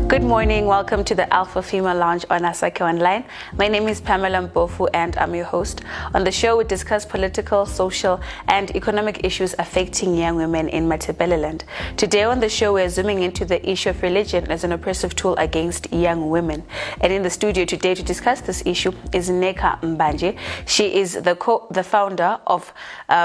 Good morning, welcome to the Alpha Female Lounge on Asake Online. My name is Pamela Mpofu and I'm your host. On the show, we discuss political, social and economic issues affecting young women in Matabeleland. Today on the show, we're zooming into the issue of religion as an oppressive tool against young women. And in the studio today to discuss this issue is Mneka Mbanje. She is the founder of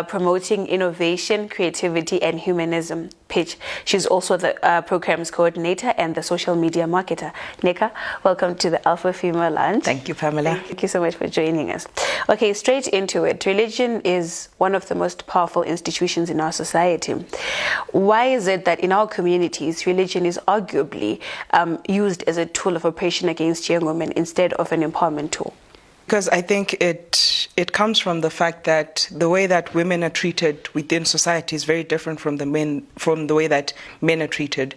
Promoting Innovation, Creativity and Humanism Pitch. She's also the programs coordinator and the social media marketer. Mneka, welcome to the Alpha Female Lounge. Thank you, Pamela. Thank you so much for joining us. Okay, straight into it. Religion is one of the most powerful institutions in our society. Why is it that in our communities, religion is arguably used as a tool of oppression against young women instead of an empowerment tool? Because I think it comes from the fact that the way that women are treated within society is very different from the way that men are treated.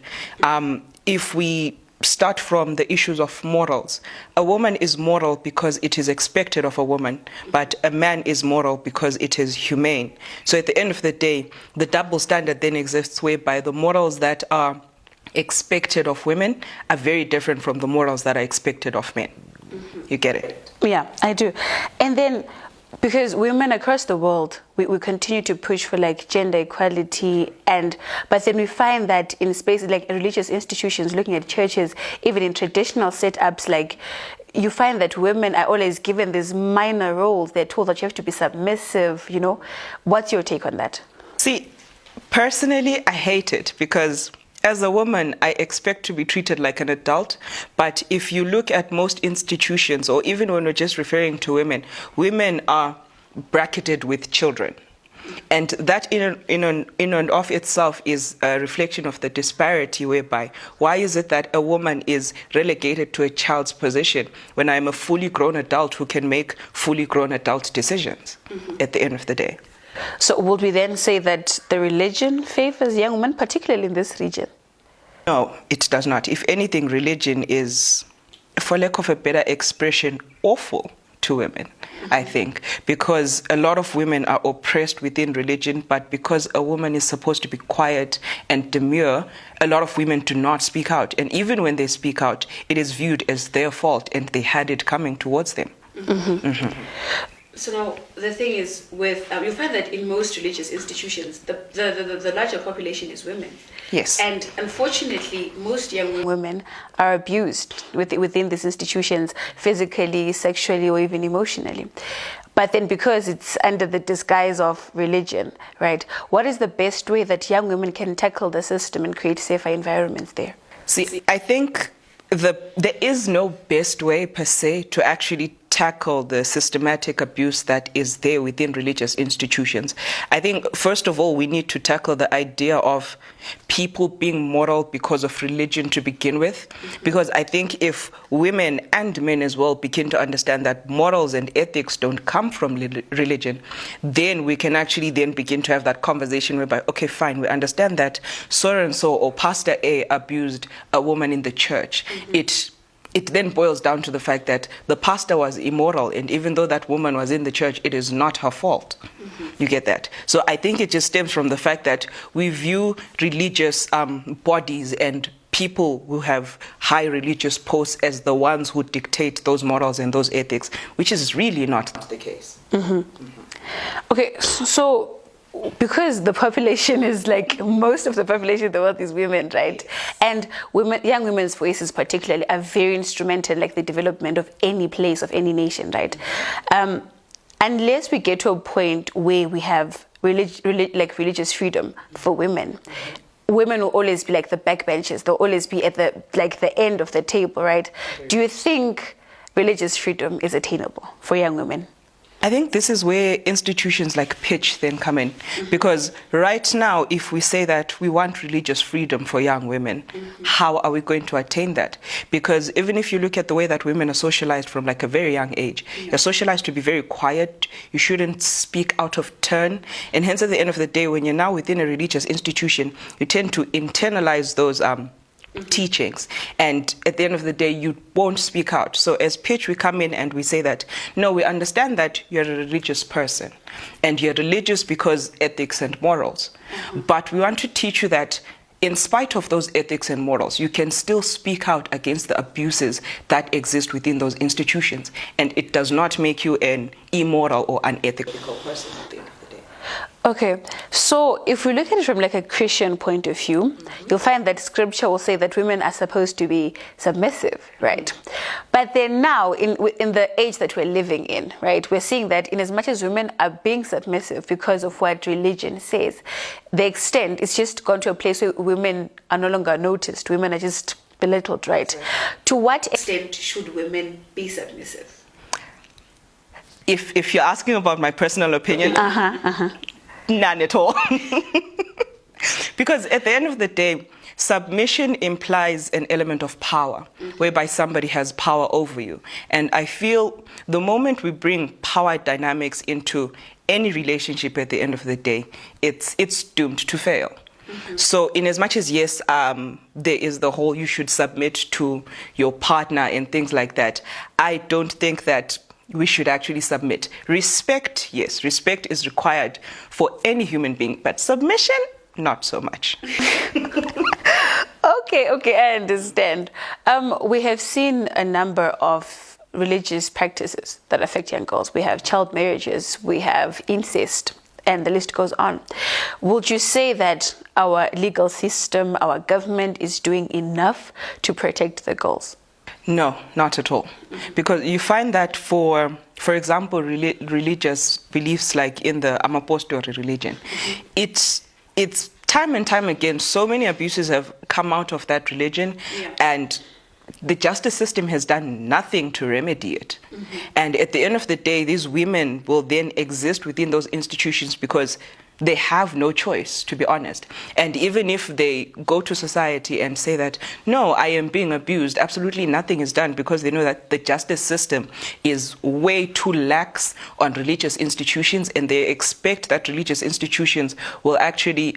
If we start from the issues of morals, a woman is moral because it is expected of a woman, but a man is moral because it is humane. So at the end of the day, the double standard then exists whereby the morals that are expected of women are very different from the morals that are expected of men. You get it? Yeah, I do. And then, because women across the world, we continue to push for like gender equality, but then we find that in spaces like religious institutions, looking at churches, even in traditional setups, like you find that women are always given these minor roles. They're told that you have to be submissive, you know. What's your take on that? See, personally, I hate it because as a woman, I expect to be treated like an adult, but if you look at most institutions, or even when we're just referring to women, women are bracketed with children. And that in and of itself is a reflection of the disparity whereby, why is it that a woman is relegated to a child's position when I'm a fully grown adult who can make fully grown adult decisions at the end of the day? So would we then say that the religion favors young women, particularly in this region? No, it does not. If anything, religion is, for lack of a better expression, awful to women, I think, because a lot of women are oppressed within religion, but because a woman is supposed to be quiet and demure, a lot of women do not speak out. And even when they speak out, it is viewed as their fault and they had it coming towards them. So now the thing is, with you find that in most religious institutions, the larger population is women. Yes. And unfortunately, most young women are abused within these institutions, physically, sexually, or even emotionally. But then because it's under the disguise of religion, right, what is the best way that young women can tackle the system and create safer environments there? See, I think there is no best way per se to actually tackle the systematic abuse that is there within religious institutions. I think, first of all, we need to tackle the idea of people being moral because of religion to begin with. Because I think if women and men as well begin to understand that morals and ethics don't come from religion, then we can actually then begin to have that conversation whereby, okay, fine, we understand that so-and-so or Pastor A abused a woman in the church. It then boils down to the fact that the pastor was immoral, and even though that woman was in the church, it is not her fault. You get that? So I think it just stems from the fact that we view religious bodies and people who have high religious posts as the ones who dictate those morals and those ethics, which is really not the case. Okay, so because the population is like most of the population in the world is women, right? And young women's voices particularly are very instrumental in like the development of any place, of any nation, right? Unless we get to a point where we have religious freedom for women, women will always be like the backbenchers. They'll always be at the end of the table, right? Do you think religious freedom is attainable for young women? I think this is where institutions like Pitch then come in. Because right now, if we say that we want religious freedom for young women, how are we going to attain that? Because even if you look at the way that women are socialized from like a very young age, you're socialized to be very quiet, you shouldn't speak out of turn. And hence at the end of the day, when you're now within a religious institution, you tend to internalize those teachings, and at the end of the day you won't speak out. So as Pitch, we come in and we say that no, we understand that you're a religious person and you're religious because ethics and morals, but we want to teach you that in spite of those ethics and morals, you can still speak out against the abuses that exist within those institutions. And it does not make you an immoral or unethical person at the end of the day. Okay, so if we look at it from like a Christian point of view, you'll find that scripture will say that women are supposed to be submissive, right? But then now, in the age that we're living in, right, we're seeing that in as much as women are being submissive because of what religion says, the extent it's just gone to a place where women are no longer noticed. Women are just belittled, right? To what extent should women be submissive? If you're asking about my personal opinion, none at all. Because at the end of the day, submission implies an element of power, whereby somebody has power over you. And I feel the moment we bring power dynamics into any relationship at the end of the day, it's doomed to fail. So in as much as, yes, there is the whole you should submit to your partner and things like that, I don't think that we should actually submit. Respect, yes, respect is required for any human being, but submission, not so much. Okay, I understand. We have seen a number of religious practices that affect young girls. We have child marriages, we have incest, and the list goes on. Would you say that our legal system, our government is doing enough to protect the girls? No, not at all. Because you find that for example, religious beliefs like in the Amapostori religion, it's time and time again, so many abuses have come out of that religion, and the justice system has done nothing to remedy it. And at the end of the day, these women will then exist within those institutions because they have no choice, to be honest. And even if they go to society and say that, no, I am being abused, absolutely nothing is done, because they know that the justice system is way too lax on religious institutions, and they expect that religious institutions will actually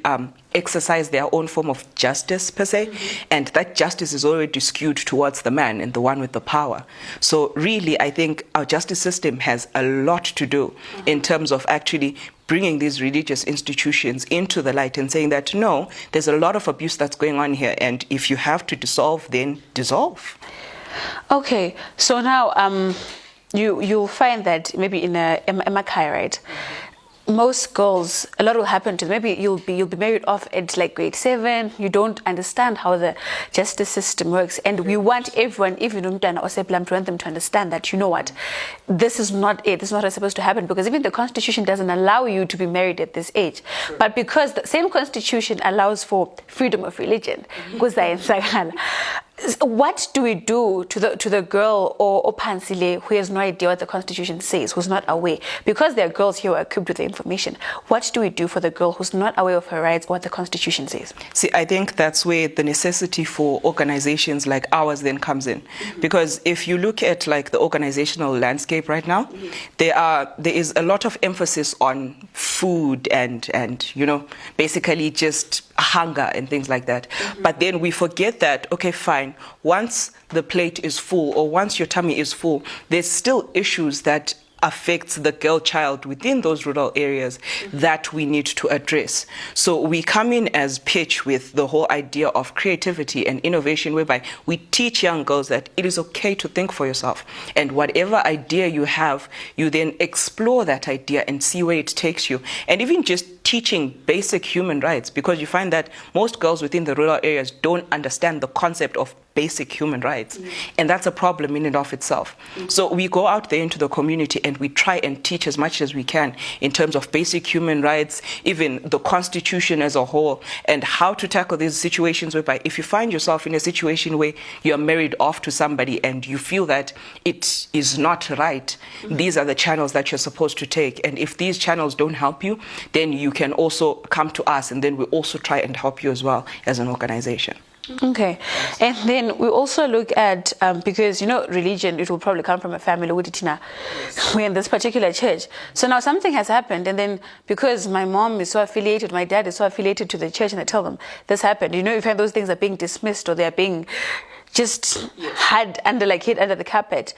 exercise their own form of justice per se, and that justice is already skewed towards the man and the one with the power. So really, I think our justice system has a lot to do in terms of actually bringing these religious institutions into the light and saying that, no, there's a lot of abuse that's going on here, and if you have to dissolve, then dissolve. Okay, so now you'll find that maybe in a Makai, right? Most girls, a lot will happen to them. Maybe you'll be married off at like grade 7. You don't understand how the justice system works, and we want everyone, even Umtana or Seplam, to want them to understand that, you know what, this is not it. This is not what's supposed to happen, because even the Constitution doesn't allow you to be married at this age. But because the same Constitution allows for freedom of religion, what do we do to the girl or Pansile who has no idea what the Constitution says, who's not aware? Because there are girls here who are equipped with the information. What do we do for the girl who's not aware of her rights, what the Constitution says? See, I think that's where the necessity for organizations like ours then comes in. Because if you look at like the organizational landscape right now, there is a lot of emphasis on food and you know, basically just hunger and things like that. But then we forget that, okay, fine, once the plate is full or once your tummy is full, there's still issues that affects the girl child within those rural areas that we need to address. So we come in as pitch with the whole idea of creativity and innovation, whereby we teach young girls that it is okay to think for yourself, and whatever idea you have, you then explore that idea and see where it takes you. And even just teaching basic human rights, because you find that most girls within the rural areas don't understand the concept of basic human rights, and that's a problem in and of itself. So we go out there into the community and we try and teach as much as we can in terms of basic human rights, even the Constitution as a whole, and how to tackle these situations whereby if you find yourself in a situation where you're married off to somebody and you feel that it is not right, these are the channels that you're supposed to take. And if these channels don't help you, then you can also come to us, and then we also try and help you as well as an organization. Okay, and then we also look at, because, you know, religion, it will probably come from a family, we're in this particular church. So now something has happened, and then because my mom is so affiliated, my dad is so affiliated to the church, and I tell them this happened. You know, you find those things are being dismissed, or they're being just hid under the carpet.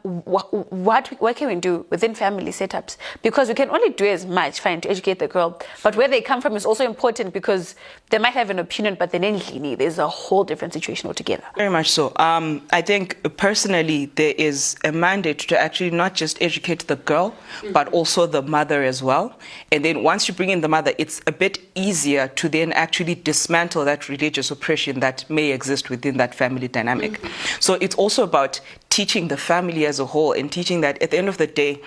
What can we do within family setups? Because we can only do as much, fine, to educate the girl, but where they come from is also important, because they might have an opinion, but then there's a whole different situation altogether. Very much so. I think personally there is a mandate to actually not just educate the girl, but also the mother as well. And then once you bring in the mother, it's a bit easier to then actually dismantle that religious oppression that may exist within that family dynamic. So it's also about teaching the family as a whole and teaching that at the end of the day,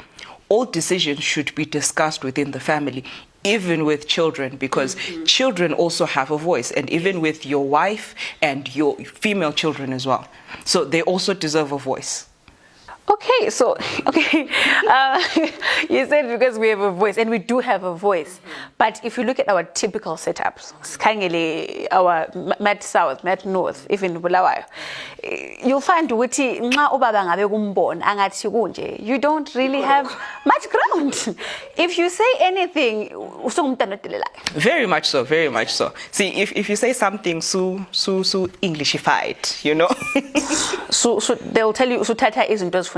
all decisions should be discussed within the family, even with children, because children also have a voice, and even with your wife and your female children as well. So they also deserve a voice. Okay, so, you said because we have a voice, and we do have a voice. But if you look at our typical setups, our Met South, Met North, even Bulawayo, you'll find you don't really have much ground. If you say anything, very much so, very much so. See, if you say something so Englishified, you know, so they'll tell you, Tata isn't just from.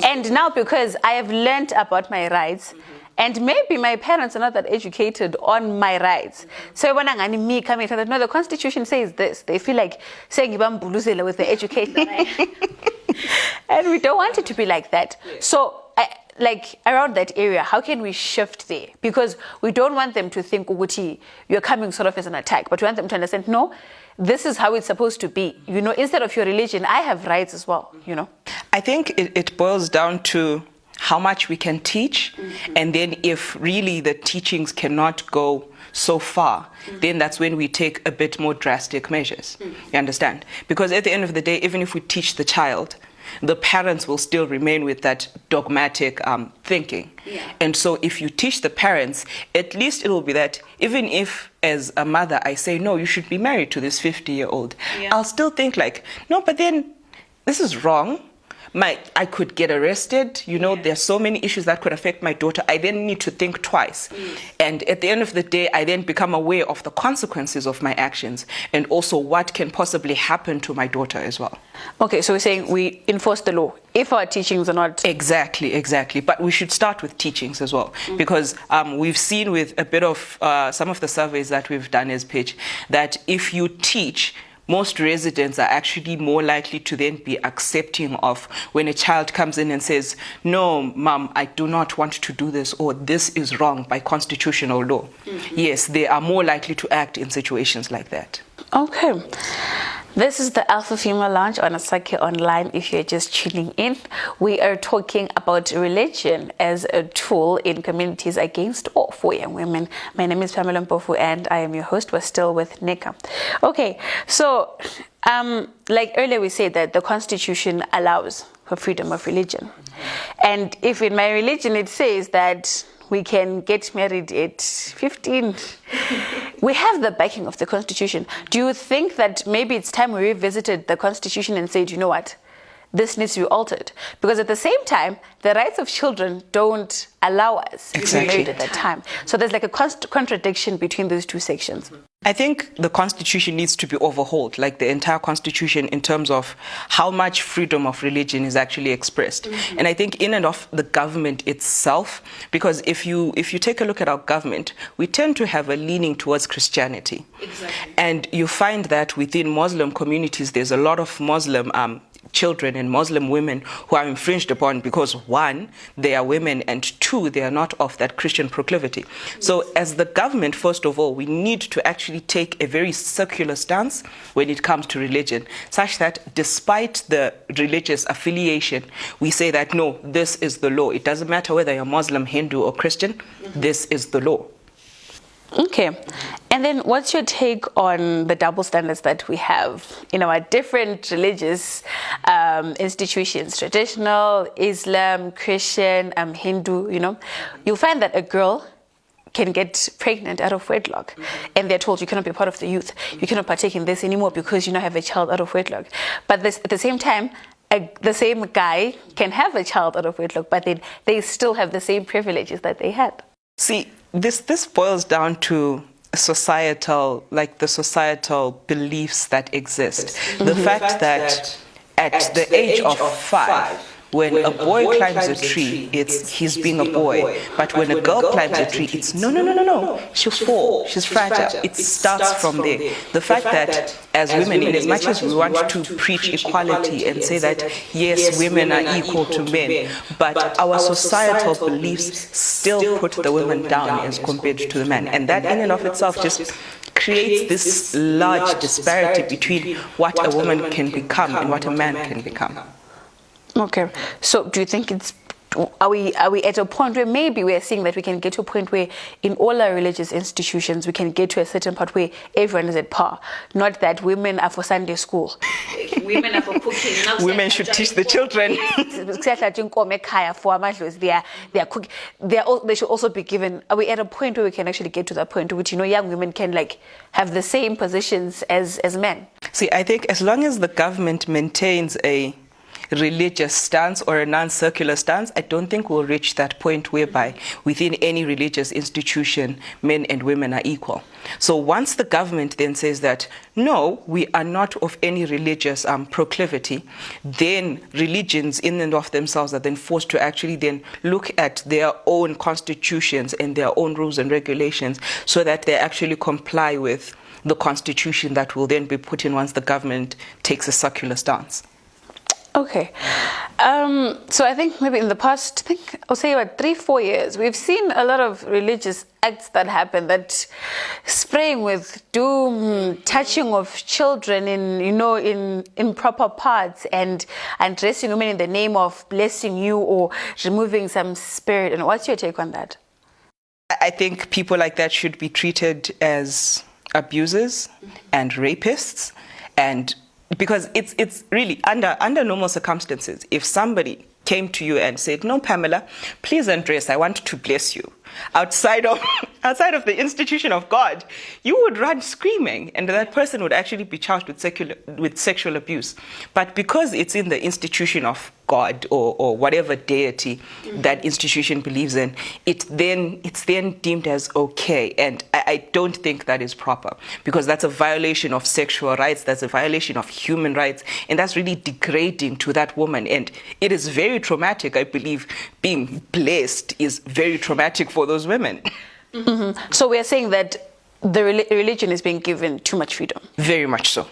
And now, because I have learned about my rights, and maybe my parents are not that educated on my rights. So when me coming to that, no, the Constitution says this. They feel like saying with the education. And we don't want it to be like that. So like around that area, how can we shift there? Because we don't want them to think, Uguti, you're coming sort of as an attack, but we want them to understand, no, this is how it's supposed to be. You know, instead of your religion, I have rights as well, you know. I think it boils down to how much we can teach, and then if really the teachings cannot go so far, then that's when we take a bit more drastic measures. You understand? Because at the end of the day, even if we teach the child, the parents will still remain with that dogmatic thinking. And so if you teach the parents, at least it will be that even if as a mother I say, no, you should be married to this 50-year-old, I'll still think like, no, but then this is wrong. I could get arrested, you know, there's so many issues that could affect my daughter. I then need to think twice. And at the end of the day, I then become aware of the consequences of my actions and also what can possibly happen to my daughter as well. Okay, so we're saying we enforce the law if our teachings are not... Exactly. But we should start with teachings as well, because we've seen with a bit of some of the surveys that we've done as Pitch, that if you teach, most residents are actually more likely to then be accepting of when a child comes in and says, no, mom, I do not want to do this, or this is wrong by constitutional law. Yes, they are more likely to act in situations like that. Okay. This is the Alpha Female Lounge on CITE Online. If you're just tuning in, we are talking about religion as a tool in communities against or for young women. My name is Pamela Mpofu and I am your host. We're still with Mneka. Okay, so like earlier we said that the Constitution allows for freedom of religion. And if in my religion it says that we can get married at 15. We have the backing of the Constitution. Do you think that maybe it's time we revisited the Constitution and said, you know what, this needs to be altered? Because at the same time, the rights of children don't allow us to be married at that time. So there's like a contradiction between those two sections. I think the Constitution needs to be overhauled, like the entire Constitution, in terms of how much freedom of religion is actually expressed. And I think in and of the government itself, because if you take a look at our government, we tend to have a leaning towards Christianity. And you find that within Muslim communities, there's a lot of Muslim children and Muslim women who are infringed upon because, one, they are women, and two, they are not of that Christian proclivity. So as the government, first of all, we need to actually take a very secular stance when it comes to religion, such that despite the religious affiliation, we say that, no, this is the law. It doesn't matter whether you're Muslim, Hindu, or Christian, this is the law. Okay. And then what's your take on the double standards that we have in our different religious institutions, traditional, Islam, Christian, Hindu, you know? You'll find that a girl can get pregnant out of wedlock, and they're told you cannot be part of the youth, you cannot partake in this anymore because you now have a child out of wedlock. But at the same time, the same guy can have a child out of wedlock, but they still have the same privileges that they had. See, this boils down to the societal beliefs that exist. The fact that at the age of 5, when a boy climbs a tree, it's he's being a boy. But when a girl climbs a tree, it's no. She'll fall. She's fragile. It starts from there. The fact that as women, in as much as we want to preach equality and say that, yes, women are equal to men, but our societal beliefs still put the women down as compared to the men. And that in and of itself just creates this large disparity between what a woman can become and what a man can become. Okay, so do you think are we at a point where maybe we're seeing that we can get to a point where in all our religious institutions we can get to a certain part where everyone is at par? Not that women are for Sunday school, women are for cooking. Women should teach the children. They are cooking. They should also be given. Are we at a point where we can actually get to that point, which young women can have the same positions as men? See, I think as long as the government maintains a religious stance or a non-circular stance, I don't think we'll reach that point whereby within any religious institution, men and women are equal. So once the government then says that, no, we are not of any religious proclivity, then religions in and of themselves are then forced to actually then look at their own constitutions and their own rules and regulations so that they actually comply with the constitution that will then be put in once the government takes a secular stance. Okay. So I think maybe in the past, I'll say about 3-4 years, we've seen a lot of religious acts that happen, that spraying with doom, touching of children in improper parts, and dressing women in the name of blessing you or removing some spirit. And what's your take on that? I think people like that should be treated as abusers and rapists, and because it's really under normal circumstances, if somebody came to you and said, no, Pamela, please undress, I want to bless you, outside of the institution of God, you would run screaming, and that person would actually be charged with sexual abuse. But because it's in the institution of God or whatever deity that institution believes in, it's then deemed as okay. And I don't think that is proper, because that's a violation of sexual rights, that's a violation of human rights, and that's really degrading to that woman. And it is very traumatic. I believe being blessed is very traumatic for those women. Mm-hmm. So we are saying that the religion is being given too much freedom. Very much so,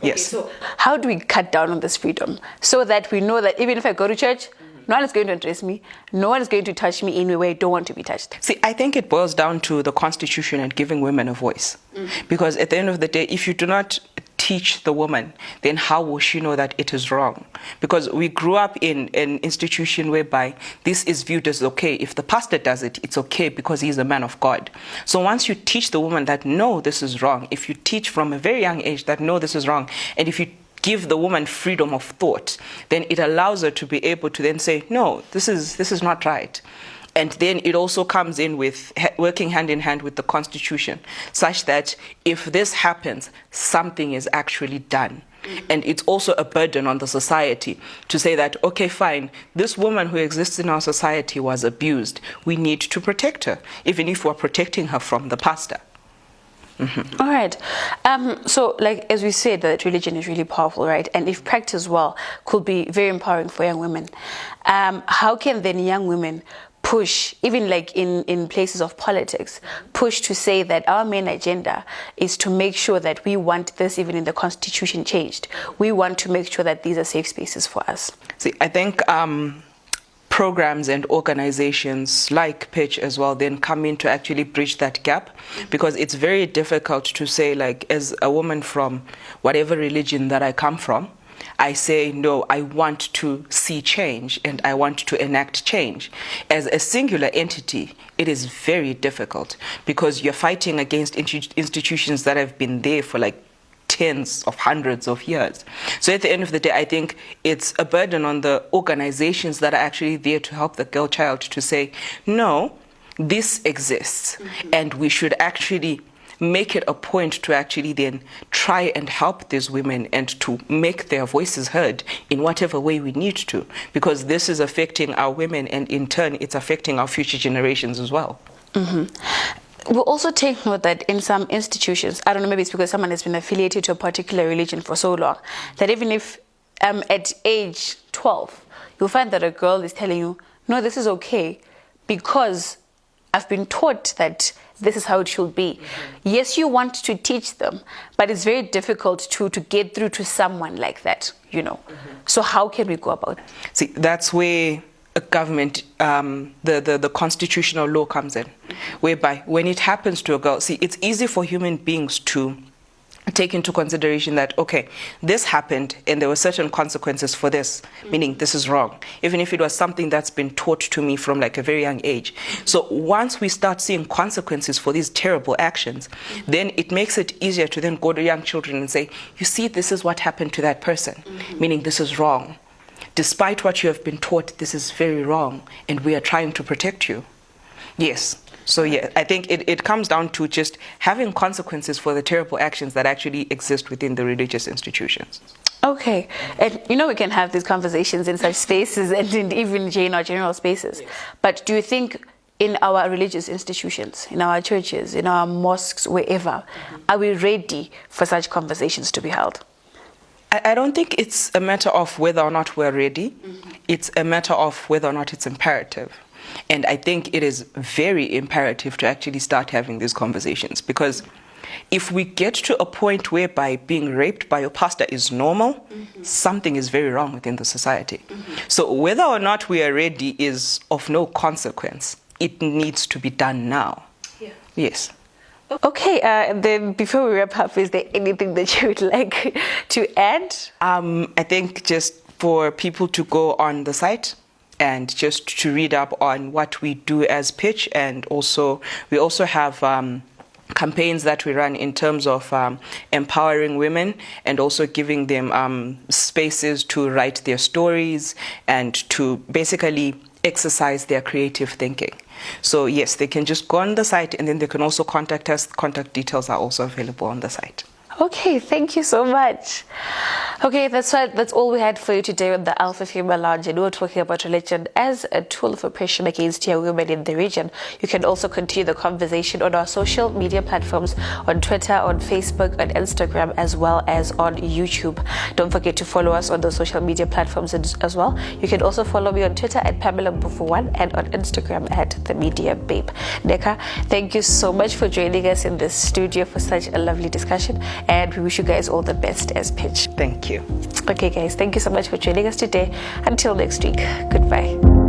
yes. So how do we cut down on this freedom so that we know that even if I go to church, no one is going to address me, no one is going to touch me in a way I don't want to be touched? See, I think it boils down to the Constitution and giving women a voice. Because at the end of the day, if you do not teach the woman, then how will she know that it is wrong? Because we grew up in an institution whereby this is viewed as okay. If the pastor does it, it's okay because he's a man of God. So once you teach the woman that no, this is wrong, if you teach from a very young age that no, this is wrong, and if you give the woman freedom of thought, then it allows her to be able to then say, no, this is not right. And then it also comes in with working hand in hand with the Constitution, such that if this happens, something is actually done. And it's also a burden on the society to say that, okay, fine, this woman who exists in our society was abused. We need to protect her, even if we're protecting her from the pastor. Mm-hmm. All right. So, as we said, that religion is really powerful, right? And if practiced well, could be very empowering for young women. How can then young women push, even in places of politics, push to say that our main agenda is to make sure that we want this, even in the Constitution, changed? We want to make sure that these are safe spaces for us. See, I think programs and organizations like Pitch as well then come in to actually bridge that gap, because it's very difficult to say, as a woman from whatever religion that I come from, I say, no, I want to see change and I want to enact change. As a singular entity, it is very difficult, because you're fighting against institutions that have been there for tens of hundreds of years. So at the end of the day, I think it's a burden on the organizations that are actually there to help the girl child to say, no, this exists, and we should actually make it a point to actually then try and help these women and to make their voices heard in whatever way we need to, because this is affecting our women, and in turn it's affecting our future generations as well. We'll also take note that in some institutions, I don't know, maybe it's because someone has been affiliated to a particular religion for so long, that even if at age 12, you'll find that a girl is telling you, no, this is okay because I've been taught that this is how it should be. Yes, you want to teach them, but it's very difficult to get through to someone like that, So how can we go about it? See, that's where a government, the constitutional law comes in, whereby when it happens to a girl, see, it's easy for human beings to take into consideration that, okay, this happened and there were certain consequences for this, meaning this is wrong, even if it was something that's been taught to me from like a very young age. So once we start seeing consequences for these terrible actions, then it makes it easier to then go to young children and say, you see, this is what happened to that person, meaning this is wrong. Despite what you have been taught, this is very wrong, and we are trying to protect you. Yes. So yeah, I think it comes down to just having consequences for the terrible actions that actually exist within the religious institutions. Okay. And we can have these conversations in such spaces and even in our general spaces. Yes. But do you think in our religious institutions, in our churches, in our mosques, wherever, are we ready for such conversations to be held? I don't think it's a matter of whether or not we're ready. It's a matter of whether or not it's imperative. And I think it is very imperative to actually start having these conversations, because if we get to a point whereby being raped by your pastor is normal, something is very wrong within the society. So whether or not we are ready is of no consequence. It needs to be done now. Yeah. Yes. Okay, then before we wrap up, is there anything that you would like to add? I think just for people to go on the site and just to read up on what we do as Pitch, and also we also have campaigns that we run in terms of empowering women and also giving them spaces to write their stories and to basically exercise their creative thinking. So yes, they can just go on the site, and then they can also contact us. Contact details are also available on the site. Okay, thank you so much. Okay, that's all we had for you today on the Alpha Female Lounge, and we were talking about religion as a tool of oppression against young women in the region. You can also continue the conversation on our social media platforms, on Twitter, on Facebook, on Instagram, as well as on YouTube. Don't forget to follow us on those social media platforms as well. You can also follow me on Twitter at Pamela Mbofu1 and on Instagram at The Media Babe. Mneka, thank you so much for joining us in the studio for such a lovely discussion, and we wish you guys all the best as Pitch. Thank you. Okay guys, thank you so much for joining us today. Until next week, goodbye.